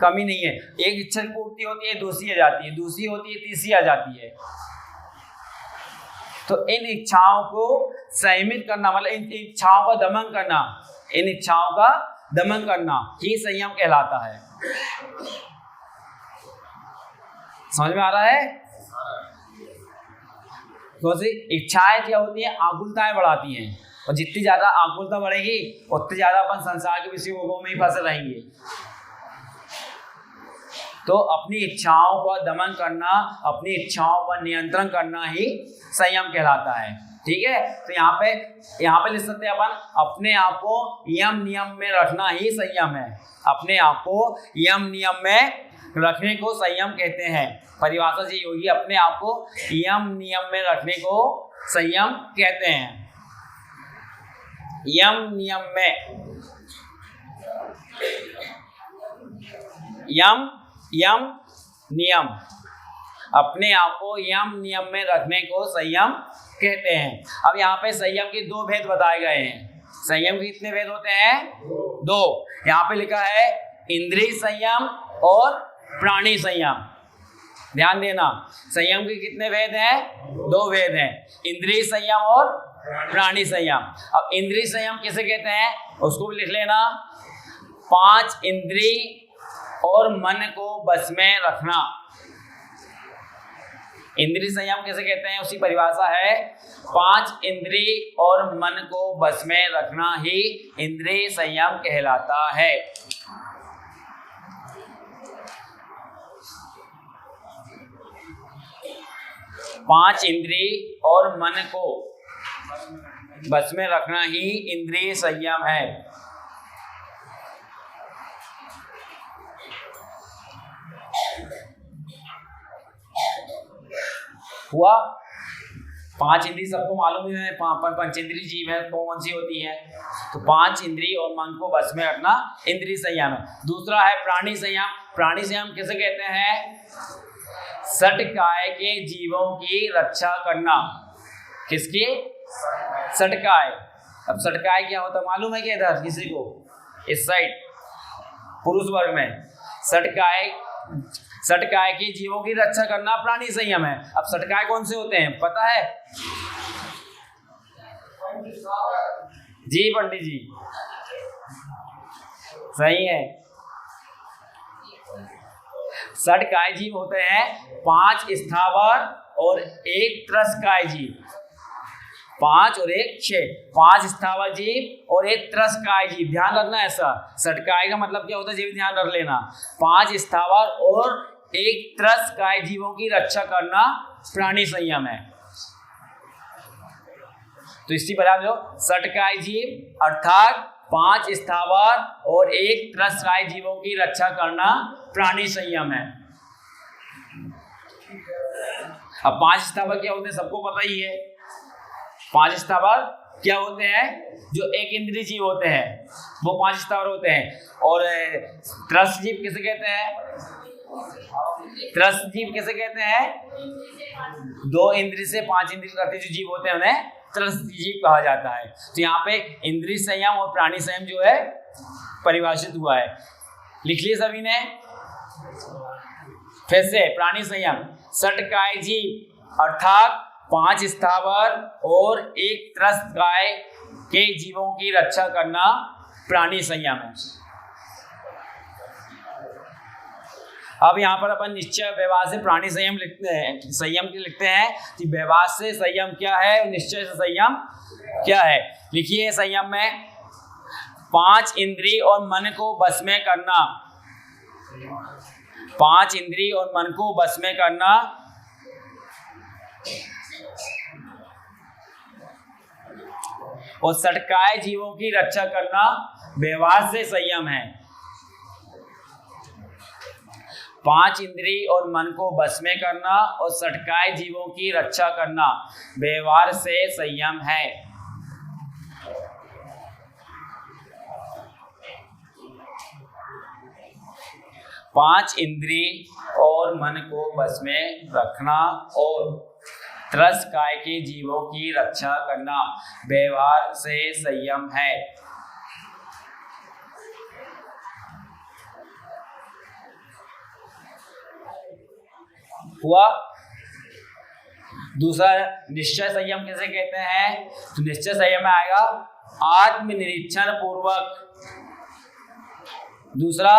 कमी नहीं है। एक इच्छा की पूर्ति होती है, दूसरी आ जाती है, दूसरी होती है, तीसरी आ जाती है। तो इन इच्छाओं को संयमित करना मतलब इन इच्छाओं का दमन करना, इन इच्छाओं का दमन करना ही संयम कहलाता है। समझ में आ रहा है? कौन सी इच्छाएं क्या होती है? आकुलताएं बढ़ाती हैं, और जितनी ज्यादा आकुलता बढ़ेगी उतनी ज्यादा अपन संसार के विषयों में ही फंसे रहेंगे। तो अपनी इच्छाओं का दमन करना, अपनी इच्छाओं पर नियंत्रण करना ही संयम कहलाता है। ठीक है, तो यहाँ पे लिख सकते हैं अपन, अपने आप को यम नियम में रखना ही संयम है। अपने आप को यम नियम में रखने को संयम कहते हैं। परिभाषा से होगी, अपने आप को यम नियम में रखने को संयम कहते हैं। यम नियम में, यम नियम अपने आप को यम नियम में रखने को संयम कहते हैं। अब यहाँ पे संयम के दो भेद बताए गए हैं। संयम के कितने भेद होते हैं? दो। यहाँ पे लिखा है इंद्रिय संयम और प्राणी संयम। ध्यान देना, संयम के कितने भेद हैं? दो भेद हैं, इंद्रिय संयम और प्राणी संयम। अब इंद्रिय संयम किसे कहते हैं उसको भी लिख लेना। 5 इंद्रिय और मन को बस में रखना। इंद्रिय संयम किसे कहते हैं उसकी परिभाषा है 5 इंद्रिय और मन को बस में रखना ही इंद्रिय संयम कहलाता है। पांच इंद्रिय और मन को बस में रखना ही इंद्रिय संयम है। हुआ? 5 इंद्रिय सबको मालूम ही है, पंचेंद्रिय जीव है, कौन सी होती है? तो 5 इंद्रिय और मन को बस में रखना इंद्रिय संयम है। दूसरा है प्राणी संयम। प्राणी संयम किसे कहते हैं? षटकाय के जीवों की रक्षा करना। किसकी? षटकाय। अब षटकाय क्या होता है मालूम है क्या इधर किसी को? इस साइड पुरुष वर्ग में षटकाय के जीवों की रक्षा करना प्राणी संयम है। अब षटकाय कौन से होते हैं पता है? जी पंडित जी, सही है। षटकाय जीव होते हैं 5 स्थावर और 1 त्रस्काय जीव। 5 और 1 6, 5 स्थावर जीव और 1 त्रस्काय जीव। ध्यान रखना ऐसा। षटकाय का मतलब क्या होता है ये भी ध्यान रख लेना। 5 स्थावर और 1 त्रस्काय जीवों की रक्षा करना प्राणी संयम है। तो इसी बराबर लो, षटकाय जीव अर्थात 5 स्थावर और 1 त्रस्काय जीवों की रक्षा करना प्राणी संयम है। अब 5 स्थावर क्या होते हैं सबको पता ही है। 5 स्थावर क्या होते हैं? जो 1 इंद्रिय जीव होते हैं वो 5 स्थावर होते हैं। और त्रस्त जीव किसे कहते हैं? त्रस्त जीव किसे कहते हैं? 2 इंद्रिय से 5 इंद्रिय करते जो जीव होते हैं उन्हें त्रस्त जीव कहा जाता है। तो यहाँ पे इंद्रिय संयम और प्राणी संयम जो है परिभाषित हुआ है। लिख लिए सभी ने? फिर से प्राणी संयम, षटकाय जीव अर्थात 5 स्थावर और 1 त्रस्काय के जीवों की रक्षा करना प्राणी संयम है। अब यहाँ पर अपन निश्चय व्यवहार से प्राणी संयम लिखते हैं, संयम के लिखते हैं कि व्यवहार से संयम क्या है, निश्चय से संयम क्या है। लिखिए संयम में 5 इंद्रिय और मन को बस में करना। 5 इंद्रिय और मन को बस में करना और षटकाय जीवों की रक्षा करना व्यवहार से संयम है। 5 इंद्रिय और मन को बस में करना और षटकाय जीवों की रक्षा करना व्यवहार से संयम है। पांच इंद्रिय और मन को बस में रखना और त्रस्काय के जीवों की रक्षा करना व्यवहार से संयम है। हुआ? दूसरा निश्चय संयम किसे कहते हैं? तो निश्चय संयम में आएगा आत्मनिरीक्षण पूर्वक। दूसरा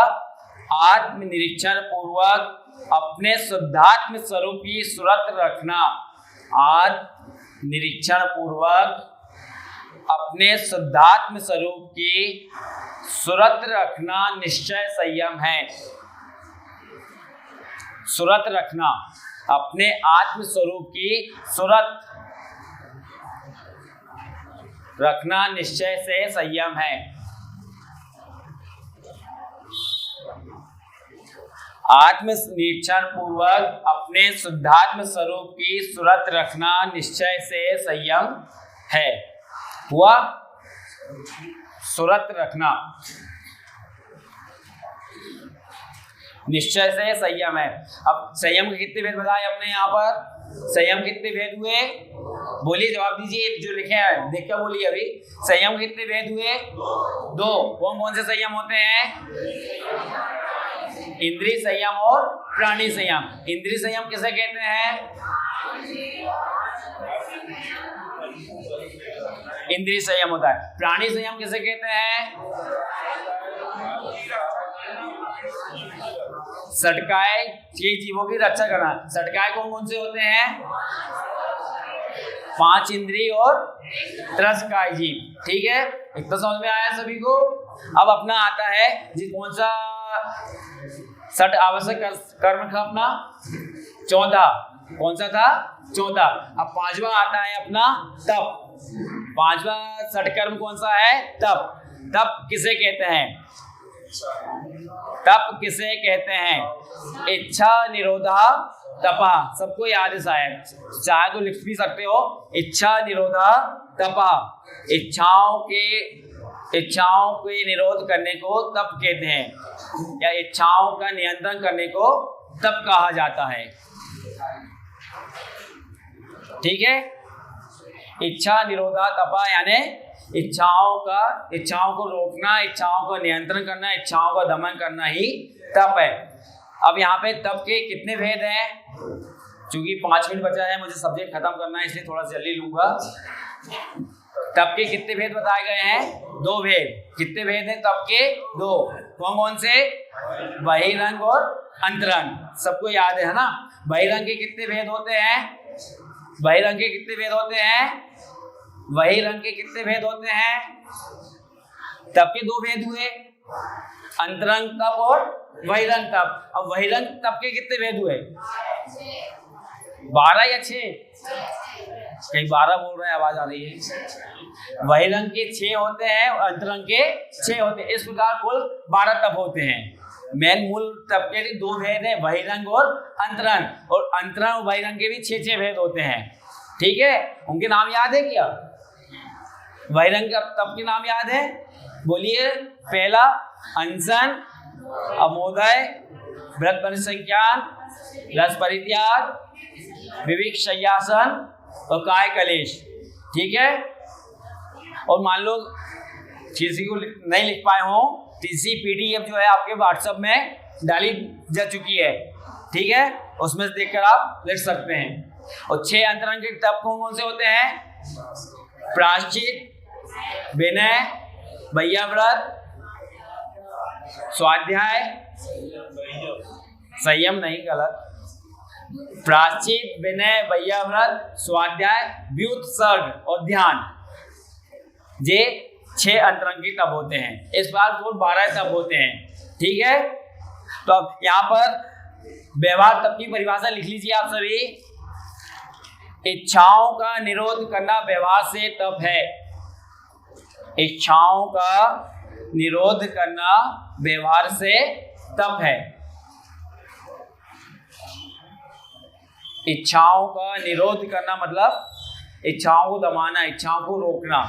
आत्मनिरीक्षण पूर्वक अपने शुद्धात्म स्वरूप की सुरत रखना। आत्मनिरीक्षण पूर्वक अपने शुद्धात्म स्वरूप की सुरत रखना निश्चय संयम है। सुरत रखना, अपने आत्म स्वरूप की सुरत रखना निश्चय से संयम है। आत्म निरीक्षण पूर्वक अपने शुद्धात्म स्वरूप की सुरत रखना निश्चय से संयम है। हुआ? सुरत रखना। निश्चय से संयम है। अब संयम के कितने भेद बताए हमने यहाँ पर? संयम कितने भेद हुए? बोलिए, जवाब दीजिए, जो लिखे हैं देख कर बोलिए। अभी संयम कितने भेद हुए? 2। कौन कौन से संयम होते हैं? इंद्रिय संयम और प्राणी संयम। इंद्रिय संयम किसे कहते हैं? इंद्रिय संयम होता है। प्राणी संयम किसे कहते हैं? सटकाए के जीवों की रक्षा करना। सटकाए कौन कौन से होते हैं? 5 इंद्रिय और 10 काय जीव। ठीक है, इतना समझ में आया सभी को? अब अपना आता है जी कौन सा सट आवश्यक कर्म था अपना? 14। कौन सा था? 14। अब 5वां आता है अपना तप। 5वां सटकर्म कौन सा है? तप। तप किसे कहते हैं? तप किसे कहते हैं? इच्छा निरोधा तपा। सबको याद है शायद, चाहे तो लिख भी सकते हो। इच्छा निरोधा तपा। इच्छाओं के निरोध करने को तप कहते हैं, या इच्छाओं का नियंत्रण करने को तप कहा जाता है। ठीक है, इच्छा निरोधा तपा यानी इच्छाओं को रोकना, इच्छाओं को नियंत्रण करना, इच्छाओं का दमन करना ही तप है। अब यहाँ पे तप के कितने भेद हैं? चूंकि 5 मिनट बचा है, मुझे सब्जेक्ट खत्म करना है, इसलिए थोड़ा जल्दी लूंगा। तप के कितने भेद बताए गए हैं? 2 भेद। कितने भेद हैं तप के? 2। कौन कौन से? बहिरंग और अंतरंग। सबको याद है ना? बहिरंग के कितने भेद होते हैं? बहिरंग के कितने भेद होते हैं? बहिरंग के कितने भेद होते हैं? तप के 2 भेद हुए, अंतरंग तप और बहिरंग तप। अब बहिरंग तप के कितने भेद हुए? 12 या 6? कहीं 12 बोल रहे हैं, आवाज आ रही है। बहिरंग के 6 होते हैं और अंतरंग के 6 होते हैं। इस प्रकार कुल 12 तप होते हैं। मेन मूल तप के 2 भेद हैं, बहिरंग और अंतरंग। और अंतरंग और बहिरंग के भी 6 भेद होते हैं। ठीक है, उनके नाम याद है क्या? बहिरंग तप के नाम याद है? बोलिए। पहला अनशन, अमोदय, व्रत परिसंख्यान, रस परित्याग, विविक शय्यासन और काय कलेश। ठीक है, और मान लो किसी को नहीं लिख पाए हो, तीसरी PDF जो है आपके व्हाट्सएप में डाली जा चुकी है। ठीक है, उसमें से देखकर आप लिख सकते हैं। और 6 अंतरंग के तप कौन कौन से होते हैं? प्रायश्चित, विनय, वैयाव्रत, स्वाध्याय, संयम नहीं, गलत। प्रायश्चित, विनय, वैयाव्रत, स्वाध्याय, व्युत्सर्ग और ध्यान। ये 6 अंतरंगी तप होते हैं। इस बार कुल 12 तप होते हैं। ठीक है, तो अब यहाँ पर व्यवहार तप की परिभाषा लिख लीजिए आप सभी। इच्छाओं का निरोध करना व्यवहार से तप है। इच्छाओं का निरोध करना व्यवहार से तप है। इच्छाओं का निरोध करना मतलब इच्छाओं को दबाना, इच्छाओं को रोकना।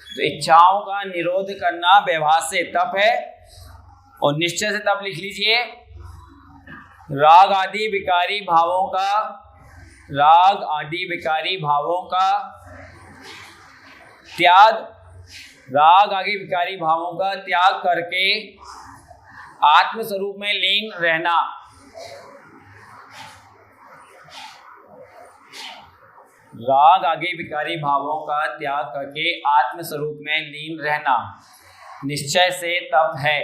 तो इच्छाओं का निरोध करना व्यवहार से तप है। और निश्चय से तप लिख लीजिए। राग आदि विकारी भावों का त्याग, राग आदि विकारी भावों का त्याग करके आत्म स्वरूप में लीन रहना। राग आगे विकारी भावों का त्याग करके आत्म स्वरूप में लीन रहना निश्चय से तप है।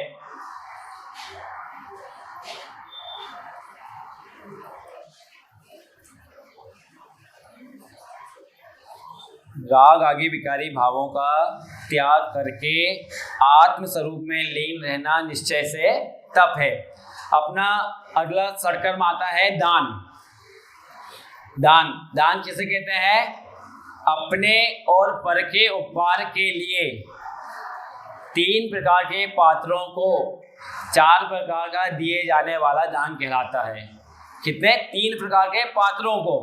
राग आगे विकारी भावों का त्याग करके आत्म स्वरूप में लीन रहना निश्चय से तप है। अपना अगला सटकर्म आता है दान। दान, दान किसे कहते हैं? अपने और पर के उपकार के लिए 3 प्रकार के पात्रों को 4 प्रकार का दिए जाने वाला दान कहलाता है। कितने? 3 प्रकार के पात्रों को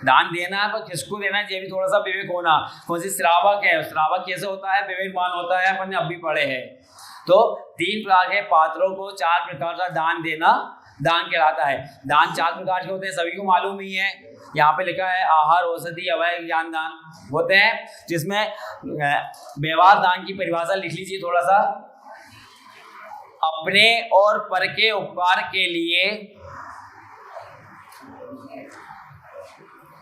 दान देना है, पर किसको देना है ये भी थोड़ा सा विवेक होना। कौन सी श्रावक है, श्रावक कैसे होता है? विवेकवान होता है, अपन ने अभी पढ़े हैं। तो 3 प्रकार के पात्रों को 4 प्रकार का दान देना दान कहलाता है। दान 4 प्रकार के होते हैं, सभी को मालूम ही है। यहाँ पे लिखा है आहार, औषधि, अवय, ज्ञान दान होते हैं, जिसमें व्यवहार दान की परिभाषा लिख लीजिए थोड़ा सा। अपने और पर के उपकार के लिए,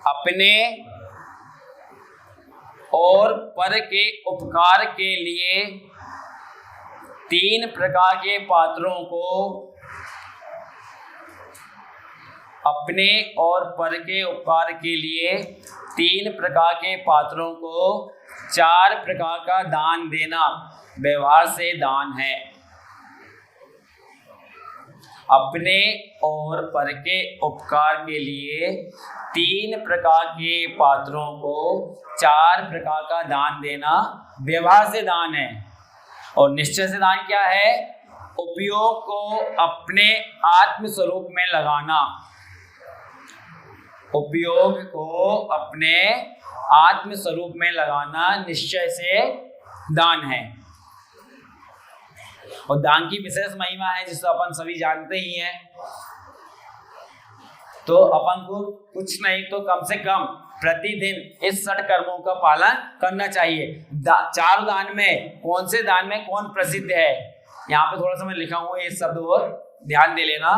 अपने और पर के उपकार के लिए 3 प्रकार के पात्रों को, अपने और पर के उपकार के लिए 3 प्रकार के पात्रों को 4 प्रकार का दान देना व्यवहार से दान है। अपने और पर के उपकार के लिए 3 प्रकार के पात्रों को 4 प्रकार का दान देना व्यवहार से दान है। और निश्चय से दान क्या है? उपयोग को अपने आत्म स्वरूप में लगाना। उपयोग को अपने आत्म स्वरूप में लगाना निश्चय से दान है। और दान की विशेष महिमा है जिसे अपन सभी जानते ही हैं। तो अपन को कुछ नहीं तो कम से कम प्रतिदिन इस 6 कर्मों का पालन करना चाहिए। 4 दान में कौन से दान में कौन प्रसिद्ध है? यहाँ पे थोड़ा सा मैं लिखा हूँ, ये शब्द और ध्यान दे लेना।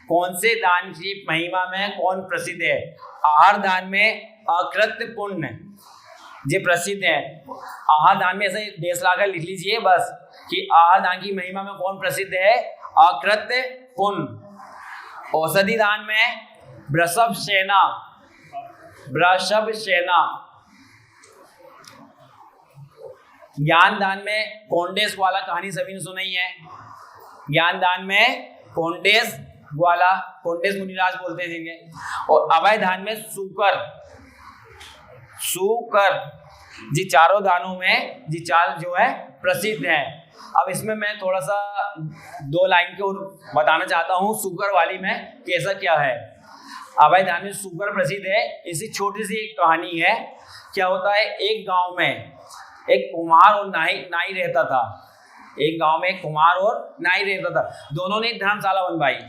कौन से दान की महिमा में कौन प्रसिद्ध है? आहार दान में अकृत्य पुण्य ये प्रसिद्ध है। आहार दान में ऐसे देश लाकर लिख लीजिए बस कि आहार दान की महिमा में कौन प्रसिद्ध है? अकृत्य पुण्य। औषधि दान में वृषभ सेना, वृषभ सेना। ज्ञान दान में कोंडेस वाला कहानी सभी ने सुनी है। ज्ञान दान में कोंडेस ग्वाला, कोंडेस मुनिराज बोलते हैं जिनके। और अभय दान में सूकर, सूकर। जी चारों दानों में जी 4 जो है प्रसिद्ध है। अब इसमें मैं थोड़ा सा 2 लाइन के और बताना चाहता हूँ सूकर वाली में कैसा क्या है। अभय दान में सूकर प्रसिद्ध है। इसी छोटी सी एक कहानी है। क्या होता है, एक गांव में एक कुम्हार और नाई रहता था। एक गांव में एक कुम्हार और नाई रहता था। दोनों ने धर्मशाला बनवाई,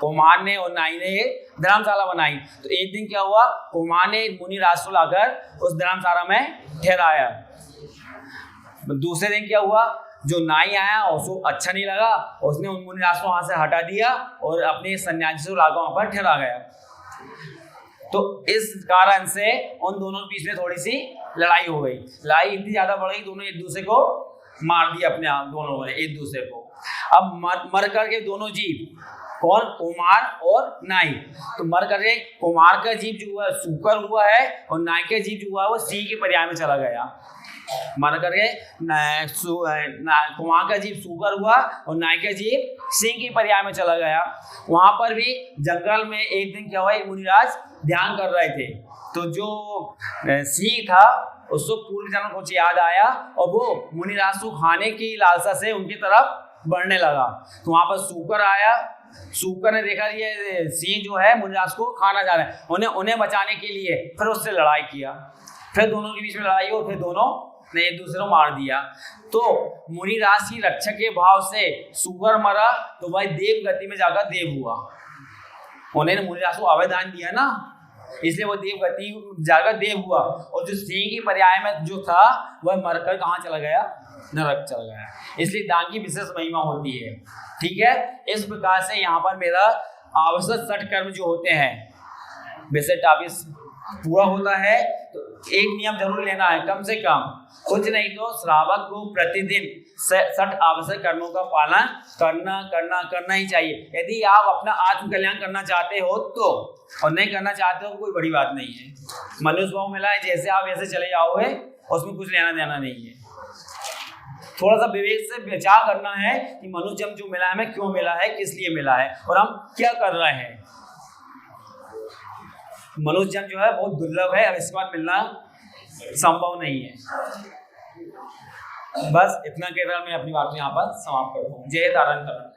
कुम्हार ने और नाई ने धर्मशाला बनाई। तो एक दिन क्या हुआ, कुम्हार ने मुनिराज को लाकर उस धर्मशाला में ठहराया। दूसरे दिन क्या हुआ, जो नाई आया उसको अच्छा नहीं लगा, उसने उन मुनिराज को वहां से हटा दिया और अपने सन्यासी को लाकर वहां पर ठहरा गया। तो इस कारण से उन दोनों के बीच में थोड़ी सी लड़ाई हो गई। लड़ाई इतनी ज्यादा बढ़ गई, दोनों एक दूसरे को मार दिया, अपने आप दोनों ने एक दूसरे को। अब मर करके दोनों जीव, कौन, कुम्हार और नाई। तो मर करके कुम्हार का जीव जो हुआ सूकर हुआ है और नाई का जीव जो हुआ वो सिंह के पर्याय में चला गया। मर करके कुम्हार का जीव सूकर हुआ और नाई का जीव सिंह के पर्याय में चला गया। वहां पर भी जंगल में एक दिन क्या हुआ, एक मुनिराज ध्यान कर रहे थे। तो जो सिंह था उसको पूर्व जन्म कुछ याद आया और वो मुनिराज को खाने की लालसा से उनकी तरफ बढ़ने लगा। तो वहां पर सूकर आया। सूकर ने देखा ये सिंह जो है मुनिराज को खाना जा रहा है, उन्हें बचाने के लिए फिर उससे लड़ाई किया। फिर दोनों के बीच में लड़ाई हो, फिर दोनों ने एक दूसरे को मार दिया। तो मुनिराज की रक्षा के भाव से सूकर मरा तो वह देव गति में जाकर देव हुआ। उन्होंने मुनिराज को अवयदान दिया ना, इसलिए वो देव गति जाकर देव हुआ। और जो सिंह की पर्याय में जो था वह मरकर कहाँ चला गया, नरक चला गया। इसलिए दान की विशेष महिमा होती है। ठीक है, इस प्रकार से यहाँ पर मेरा आवश्यक 6 कर्म जो होते हैं वैसे टॉपिक पूरा होता है। तो एक नियम जरूर लेना है, कम से कम कुछ नहीं तो श्रावक को प्रतिदिन 6 आवश्यक कर्मों का पालन करना ही चाहिए। यदि आप अपना आत्म कल्याण करना चाहते हो तो, और नहीं करना चाहते हो कोई बड़ी बात नहीं है। मनुष्य भाव मिला है, जैसे आप वैसे चले जाओगे, उसमें कुछ लेना देना नहीं है। थोड़ा सा विवेक से विचार करना है कि मनुष्य जन्म जो मिला है हमें क्यों मिला है, किस लिए मिला है और हम क्या कर रहे हैं। मनुष्य जन्म जो है बहुत दुर्लभ है, अब इसके बाद मिलना संभव नहीं है। बस इतना कहकर मैं अपनी बात यहाँ पर समाप्त करता हूँ। जय तारण तारण।